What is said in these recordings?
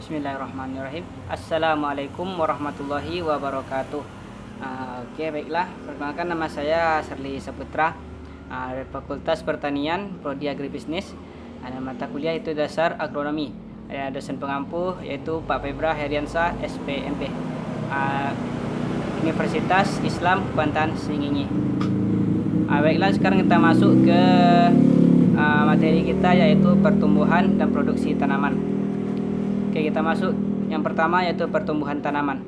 Bismillahirrahmanirrahim. Assalamualaikum warahmatullahi wabarakatuh. Oke, baiklah. Perkenalkan, nama saya Serli Saputra, dari Fakultas Pertanian, Prodi Agribisnis. Ada mata kuliah itu dasar agronomi. Ada dosen pengampu yaitu Pak Febra Heriansa, SPMP, Universitas Islam Kuantan Singingi. Baiklah, sekarang kita masuk ke materi kita, yaitu pertumbuhan dan produksi tanaman. Oke, kita masuk yang pertama, yaitu pertumbuhan tanaman.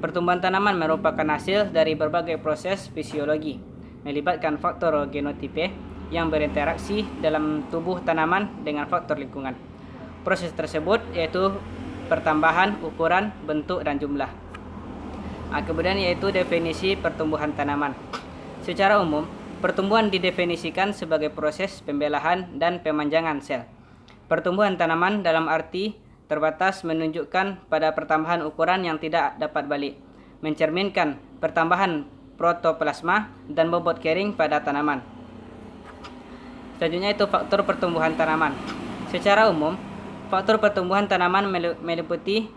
Pertumbuhan tanaman merupakan hasil dari berbagai proses fisiologi, melibatkan faktor genotipe yang berinteraksi dalam tubuh tanaman dengan faktor lingkungan. Proses tersebut yaitu pertambahan ukuran, bentuk, dan jumlah. Kemudian yaitu definisi pertumbuhan tanaman. Secara umum, pertumbuhan didefinisikan sebagai proses pembelahan dan pemanjangan sel. Pertumbuhan tanaman dalam arti terbatas menunjukkan pada pertambahan ukuran yang tidak dapat balik, mencerminkan pertambahan protoplasma dan bobot carrying pada tanaman. Selanjutnya itu faktor pertumbuhan tanaman. Secara umum, faktor pertumbuhan tanaman meliputi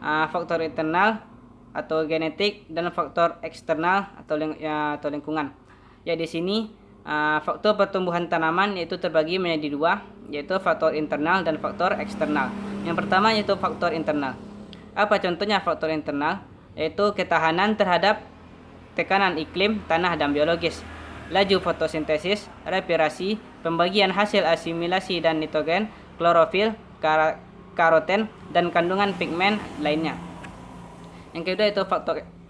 faktor internal atau genetik dan faktor eksternal atau lingkungan. Ya, di sini faktor pertumbuhan tanaman itu terbagi menjadi dua, yaitu faktor internal dan faktor eksternal. Yang pertama yaitu faktor internal. Apa contohnya faktor internal? Yaitu ketahanan terhadap tekanan iklim, tanah, dan biologis, laju fotosintesis, respirasi, pembagian hasil asimilasi dan nitrogen, klorofil, karoten, dan kandungan pigmen lainnya. Yang kedua itu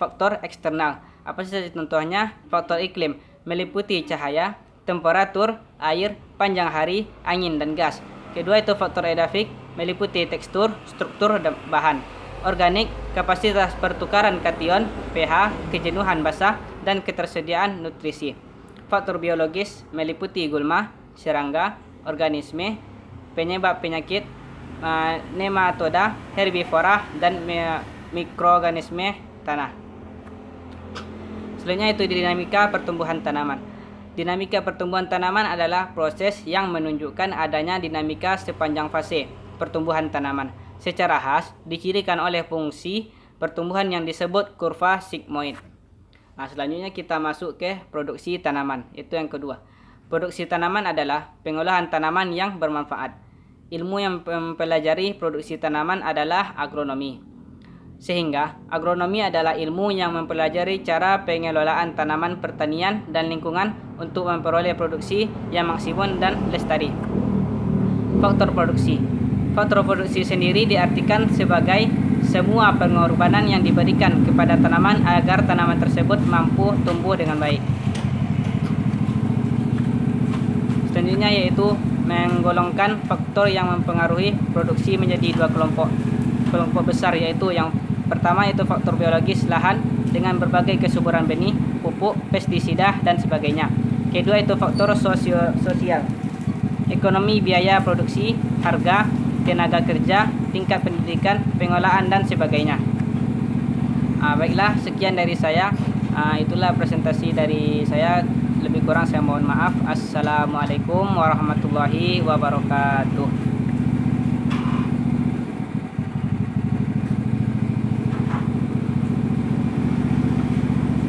faktor eksternal. Apa saja contohnya? Faktor iklim meliputi cahaya, temperatur, air, panjang hari, angin, dan gas. Kedua itu faktor edafik meliputi tekstur, struktur, dan bahan organik, kapasitas pertukaran kation, pH, kejenuhan basah, dan ketersediaan nutrisi. Faktor biologis meliputi gulma, serangga, organisme, penyebab penyakit, nematoda, herbivora, dan mikroorganisme tanah. Selanjutnya itu dinamika pertumbuhan tanaman. Dinamika pertumbuhan tanaman adalah proses yang menunjukkan adanya dinamika sepanjang fase pertumbuhan tanaman. Secara khas dicirikan oleh fungsi pertumbuhan yang disebut kurva sigmoid. Selanjutnya kita masuk ke produksi tanaman. Itu yang kedua. Produksi tanaman adalah pengolahan tanaman yang bermanfaat. Ilmu yang mempelajari produksi tanaman adalah agronomi. Sehingga agronomi adalah ilmu yang mempelajari cara pengelolaan tanaman pertanian dan lingkungan untuk memperoleh produksi yang maksimum dan lestari. Faktor produksi. Faktor produksi sendiri diartikan sebagai semua pengorbanan yang diberikan kepada tanaman agar tanaman tersebut mampu tumbuh dengan baik. Selanjutnya yaitu menggolongkan faktor yang mempengaruhi produksi menjadi dua kelompok besar, yaitu yang pertama yaitu faktor biologis, lahan dengan berbagai kesuburan benih, pupuk, pestisida, dan sebagainya. Kedua itu faktor sosial, ekonomi, biaya produksi, harga, tenaga kerja, tingkat pendidikan, pengolahan, dan sebagainya. Baiklah, sekian dari saya. Itulah presentasi dari saya. Lebih kurang saya mohon maaf. Assalamualaikum warahmatullahi wabarakatuh.